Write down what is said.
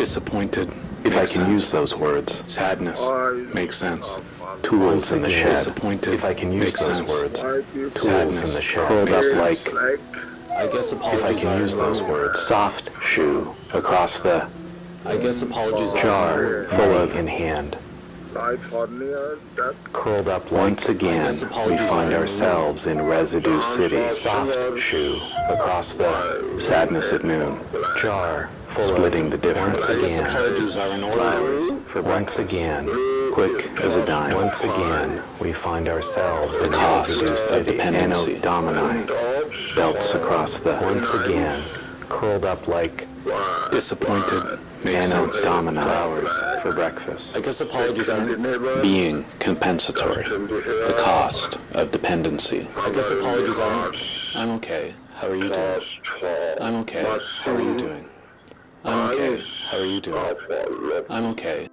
Disappointed. If I can use those words. Sadness. Makes sense. Tools in the shed. Disappointed. If I can use Makes those sense. words. Sadness. Tools in the shed. Curled Makes up sense. like. I guess apologies If I can use those words. Soft shoe across the. I guess apologies Jar full of in hand. Curled up once again, we find ourselves in Residue City. Soft shoe across the sadness at noon. Jar splitting the difference again. Flowers for once again, quick as a dime. Once again, we find ourselves in Residue City. Dependency. Domini belts across the. Once again, curled up like. Disappointed. Makes Anode sense. domino flowers for breakfast. I guess apologies aren't being compensatory. The cost of dependency. I guess apologies aren't. I'm okay. How are you doing? I'm okay. How are you doing? I'm okay. How are you doing? I'm okay.